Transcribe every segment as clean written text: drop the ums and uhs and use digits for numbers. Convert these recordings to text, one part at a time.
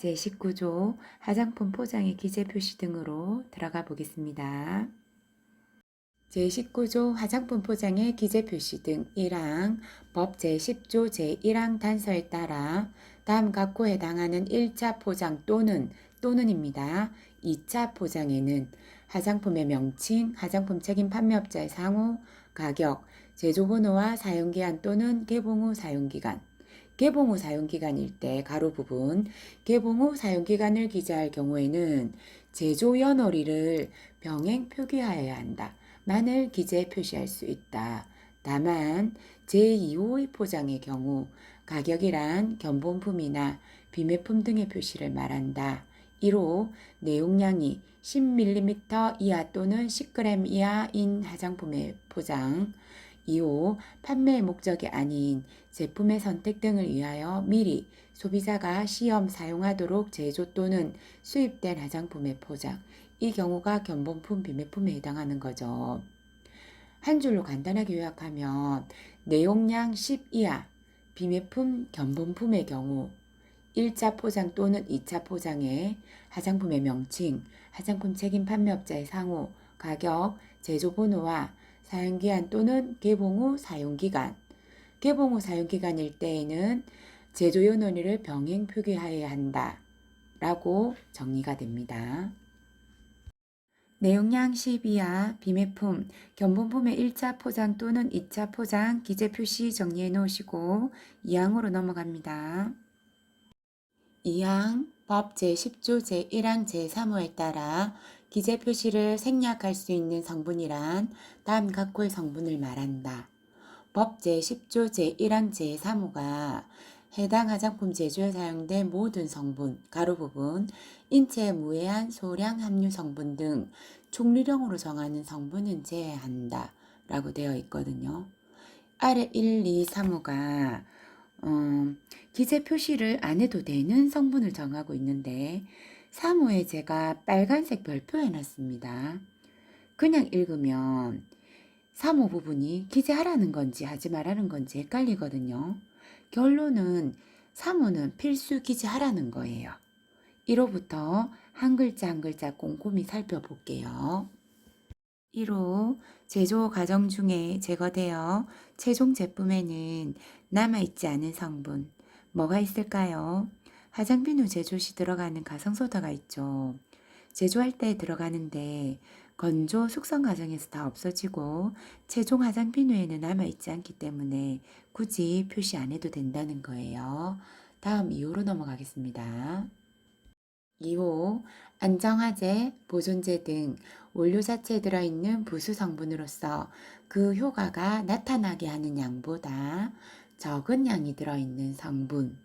제19조 화장품 포장의 기재 표시 등으로 들어가 보겠습니다. 제19조 화장품 포장의 기재 표시 등 1항 법 제10조 제1항 단서에 따라 다음 각호에 해당하는 1차 포장 또는입니다. 2차 포장에는 화장품의 명칭, 화장품 책임 판매업자의 상호, 가격, 제조번호와 사용기한 또는 개봉 후 사용기간, 개봉 후 사용기간일 때 가로 부분, 개봉 후 사용기간을 기재할 경우에는 제조연월일을 병행 표기하여야 한다. 만을 기재에 표시할 수 있다. 다만 제2호의 포장의 경우 가격이란 견본품이나 비매품 등의 표시를 말한다. 1호 내용량이 10ml 이하 또는 10g 이하인 화장품의 포장 2호 판매의 목적이 아닌 제품의 선택 등을 위하여 미리 소비자가 시험 사용하도록 제조 또는 수입된 화장품의 포장 이 경우가 견본품, 비매품에 해당하는 거죠. 한 줄로 간단하게 요약하면 내용량 10 이하, 비매품, 견본품의 경우 1차 포장 또는 2차 포장에 화장품의 명칭, 화장품 책임 판매업자의 상호, 가격, 제조번호와 사용기한 또는 개봉 후 사용기간, 개봉 후 사용기간일 때에는 제조연원일을 병행 표기하여야 한다. 라고 정리가 됩니다. 내용량 10 이하 비매품, 견본품의 1차 포장 또는 2차 포장 기재 표시 정리해 놓으시고 2항으로 넘어갑니다. 2항 법 제10조 제1항 제3호에 따라 기재 표시를 생략할 수 있는 성분이란 다음 각호의 성분을 말한다. 법 제10조 제1항 제3호가 해당 화장품 제조에 사용된 모든 성분, 가로 부분, 인체에 무해한 소량 함유 성분 등 총류령으로 정하는 성분은 제외한다. 라고 되어 있거든요. 아래 1, 2, 3호가 기재 표시를 안 해도 되는 성분을 정하고 있는데 3호에 제가 빨간색 별표 해놨습니다. 그냥 읽으면 3호 부분이 기재하라는 건지 하지 말라는 건지 헷갈리거든요. 결론은 3호는 필수 기재하라는 거예요. 1호부터 한 글자 한 글자 꼼꼼히 살펴볼게요. 1호 제조 과정 중에 제거되어 최종 제품에는 남아있지 않은 성분 뭐가 있을까요? 화장비누 제조 시 들어가는 가성소다가 있죠. 제조할 때 들어가는데 건조 숙성 과정에서 다 없어지고 최종 화장비누에는 남아있지 않기 때문에 굳이 표시 안 해도 된다는 거예요. 다음 2호로 넘어가겠습니다. 2호 안정화제, 보존제 등 원료 자체에 들어있는 부수 성분으로서 그 효과가 나타나게 하는 양보다 적은 양이 들어있는 성분.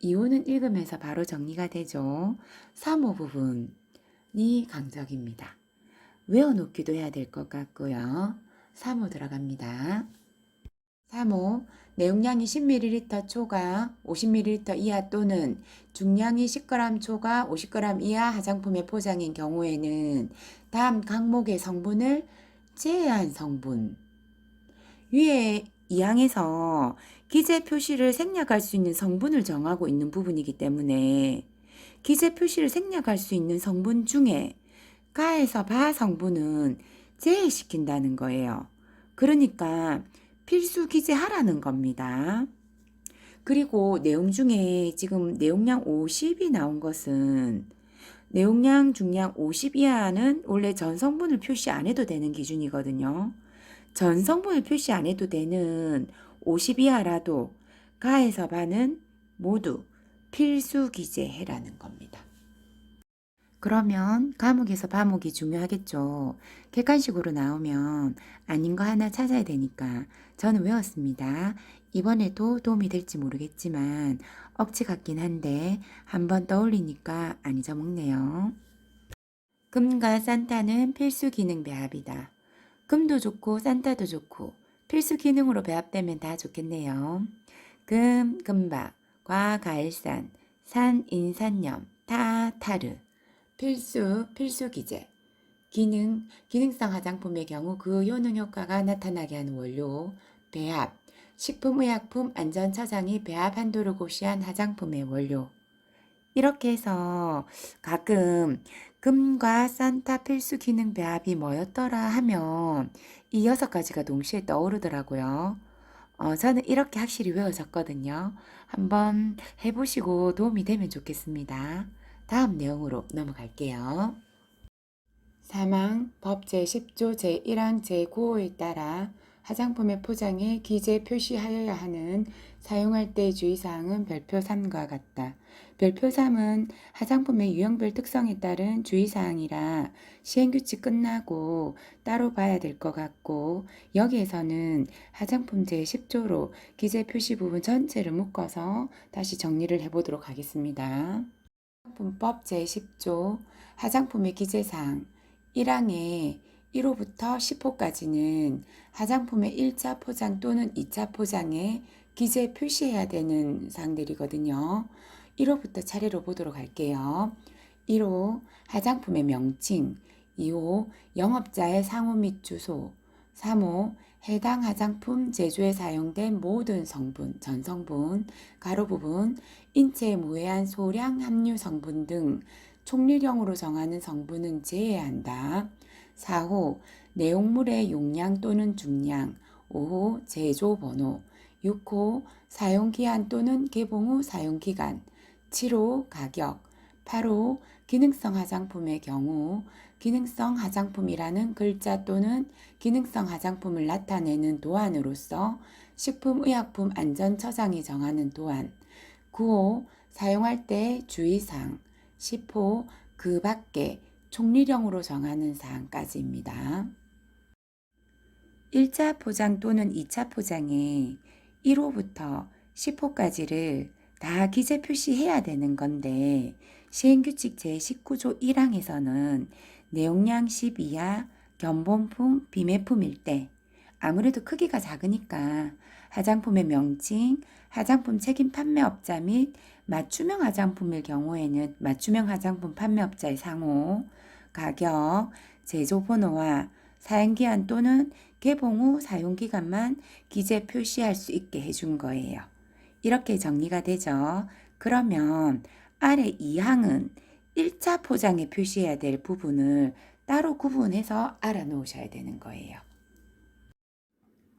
2호는 읽으면서 바로 정리가 되죠. 3호 부분이 강적입니다. 외워놓기도 해야 될 것 같고요. 3호 들어갑니다. 3호 내용량이 10ml 초과 50ml 이하 또는 중량이 10g 초과 50g 이하 화장품의 포장인 경우에는 다음 항목의 성분을 제외한 성분 위에 이 항에서 기재 표시를 생략할 수 있는 성분을 정하고 있는 부분이기 때문에 기재 표시를 생략할 수 있는 성분 중에 가에서 바 성분은 제외시킨다는 거예요. 그러니까 필수 기재하라는 겁니다. 그리고 내용 중에 지금 내용량 50이 나온 것은 내용량 중량 50 이하는 원래 전 성분을 표시 안 해도 되는 기준이거든요. 전 성분을 표시 안 해도 되는 50 이하라도 가에서 바는 모두 필수 기재해라는 겁니다. 그러면 과목에서 과목이 중요하겠죠. 객관식으로 나오면 아닌 거 하나 찾아야 되니까 저는 외웠습니다. 이번에도 도움이 될지 모르겠지만 억지 같긴 한데 한번 떠올리니까 안 잊어먹네요. 금과 산타는 필수 기능 배합이다. 금도 좋고 산타도 좋고 필수 기능으로 배합되면 다 좋겠네요. 금, 금박, 과, 가일산, 산, 인산염, 타, 타르. 필수 기재. 기능성 화장품의 경우 그 효능 효과가 나타나게 하는 원료, 배합, 식품의약품 안전처장이 배합 한도를 고시한 화장품의 원료. 이렇게 해서 가끔 금과 산타 필수 기능 배합이 뭐였더라 하면 이 6가지가 동시에 떠오르더라고요. 저는 이렇게 확실히 외워졌거든요. 한번 해보시고 도움이 되면 좋겠습니다. 다음 내용으로 넘어갈게요. 사망 법 제10조 제1항 제9호에 따라 화장품의 포장에 기재 표시하여야 하는 사용할 때 주의사항은 별표 3과 같다. 별표 3은 화장품의 유형별 특성에 따른 주의사항이라 시행규칙 끝나고 따로 봐야 될 것 같고, 여기에서는 화장품 제10조로 기재 표시 부분 전체를 묶어서 다시 정리를 해보도록 하겠습니다. 화장품법 제10조 화장품의 기재사항 1항에 1호부터 10호까지는 화장품의 1차 포장 또는 2차 포장에 기재 표시해야 되는 사항들이거든요. 1호부터 차례로 보도록 할게요. 1호 화장품의 명칭, 2호 영업자의 상호 및 주소, 3호 해당 화장품 제조에 사용된 모든 성분, 전성분, 가로 부분, 인체에 무해한 소량 함유 성분 등 총리령으로 정하는 성분은 제외한다. 4호 내용물의 용량 또는 중량, 5호 제조 번호, 6호 사용기한 또는 개봉 후 사용기간, 7호 가격, 8호 기능성 화장품의 경우 기능성 화장품이라는 글자 또는 기능성 화장품을 나타내는 도안으로서 식품의약품안전처장이 정하는 도안, 9호 사용할 때 주의사항, 10호 그 밖에 총리령으로 정하는 사항까지입니다. 1차 포장 또는 2차 포장에 1호부터 10호까지를 다 기재 표시해야 되는 건데, 시행규칙 제19조 1항에서는 내용량 10 이하 견본품, 비매품일 때 아무래도 크기가 작으니까 화장품의 명칭, 화장품 책임 판매업자 및 맞춤형 화장품일 경우에는 맞춤형 화장품 판매업자의 상호, 가격, 제조 번호와 사용기한 또는 개봉 후 사용기간만 기재 표시할 수 있게 해준 거예요. 이렇게 정리가 되죠. 그러면 아래 2항은 1차 포장에 표시해야 될 부분을 따로 구분해서 알아놓으셔야 되는 거예요.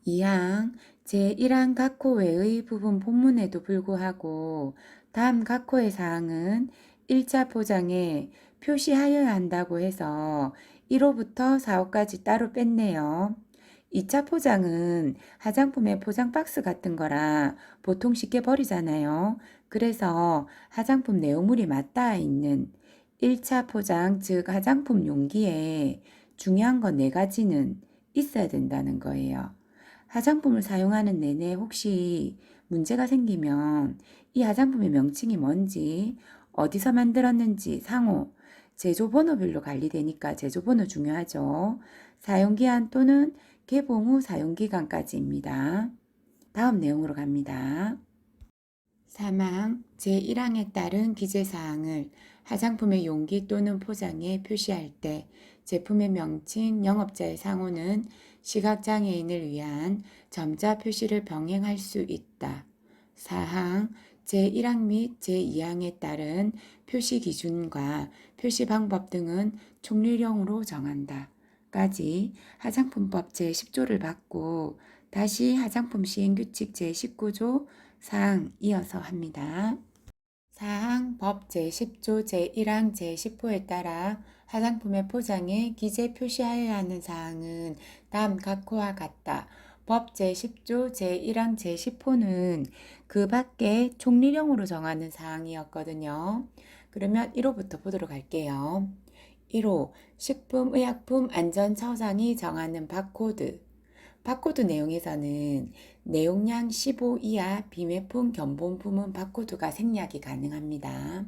2항 제1항 각 호 외의 부분 본문에도 불구하고 다음 각 호의 사항은 1차 포장에 표시하여야 한다고 해서 1호부터 4호까지 따로 뺐네요. 2차 포장은 화장품의 포장 박스 같은 거라 보통 쉽게 버리잖아요. 그래서 화장품 내용물이 맞닿아 있는 1차 포장, 즉 화장품 용기에 중요한 건 4가지는 있어야 된다는 거예요. 화장품을 사용하는 내내 혹시 문제가 생기면 이 화장품의 명칭이 뭔지, 어디서 만들었는지 상호, 제조번호별로 관리되니까 제조번호 중요하죠. 사용기한 또는 개봉 후 사용기간까지입니다. 다음 내용으로 갑니다. 사망 제1항에 따른 기재사항을 화장품의 용기 또는 포장에 표시할 때 제품의 명칭, 영업자의 상호는 시각장애인을 위한 점자 표시를 병행할 수 있다. 사항 제1항 및 제2항에 따른 표시 기준과 표시 방법 등은 총리령으로 정한다. 까지 화장품법 제10조를 받고 다시 화장품 시행규칙 제19조 사항 이어서 합니다. 사항 법 제10조 제1항 제10호에 따라 화장품의 포장에 기재 표시하여야 하는 사항은 다음 각 호와 같다. 법 제10조 제1항 제10호는 그 밖에 총리령으로 정하는 사항이었거든요. 그러면 1호부터 보도록 할게요. 1호 식품의약품안전처장이 정하는 바코드. 바코드 내용에서는 내용량 15 이하 비매품 견본품은 바코드가 생략이 가능합니다.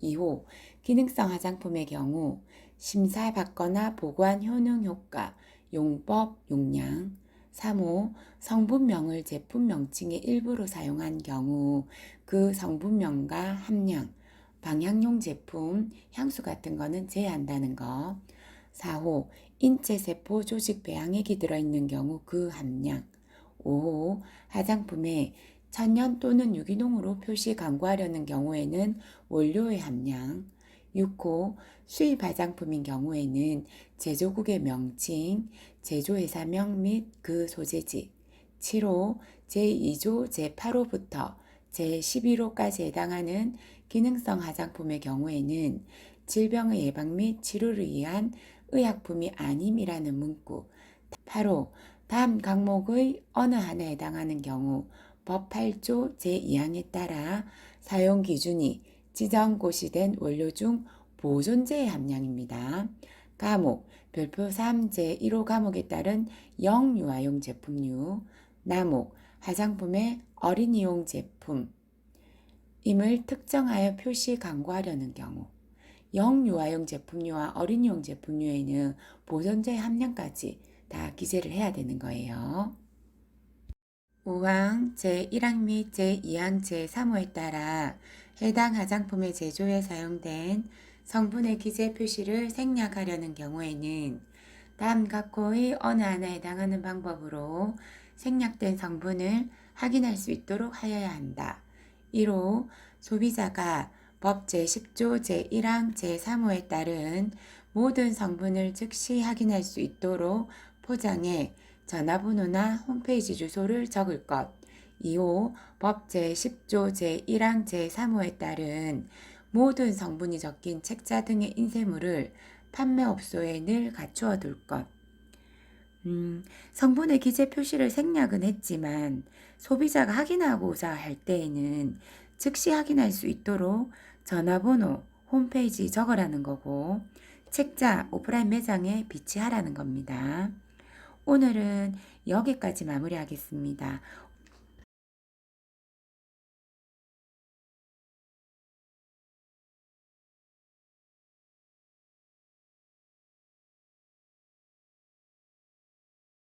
2호 기능성 화장품의 경우 심사받거나 보관 효능 효과, 용법, 용량. 3호 성분명을 제품 명칭의 일부로 사용한 경우 그 성분명과 함량, 방향용 제품, 향수 같은 거는 제외한다는 거. 4호 인체세포 조직 배양액이 들어있는 경우 그 함량. 5호 화장품에 천연 또는 유기농으로 표시 광고하려는 경우에는 원료의 함량, 6호 수입 화장품인 경우에는 제조국의 명칭, 제조회사명 및 그 소재지, 7호 제2조 제8호부터 제11호까지 해당하는 기능성 화장품의 경우에는 질병의 예방 및 치료를 위한 의약품이 아님이라는 문구, 8호 다음 항목의 어느 하나에 해당하는 경우 법 8조 제2항에 따라 사용 기준이 지정고시된 원료 중 보존제의 함량입니다. 과목 별표 3 제1호 과목에 따른 영유아용 제품류, 나목 화장품의 어린이용 제품 임을 특정하여 표시 광고하려는 경우, 영유아용 제품류와 어린이용 제품류에는 보존제 함량까지 다 기재를 해야 되는 거예요. 5항 제1항 및 제2항 제3호에 따라 해당 화장품의 제조에 사용된 성분의 기재 표시를 생략하려는 경우에는 다음 각 호의 어느 하나에 해당하는 방법으로 생략된 성분을 확인할 수 있도록 하여야 한다. 1호 소비자가 법 제10조 제1항 제3호에 따른 모든 성분을 즉시 확인할 수 있도록 포장에 전화번호나 홈페이지 주소를 적을 것. 2호 법 제10조 제1항 제3호에 따른 모든 성분이 적힌 책자 등의 인쇄물을 판매업소에 늘 갖추어 둘 것. 성분의 기재 표시를 생략은 했지만 소비자가 확인하고자 할 때에는 즉시 확인할 수 있도록 전화번호, 홈페이지 적으라는 거고 책자, 오프라인 매장에 비치하라는 겁니다. 오늘은 여기까지 마무리하겠습니다.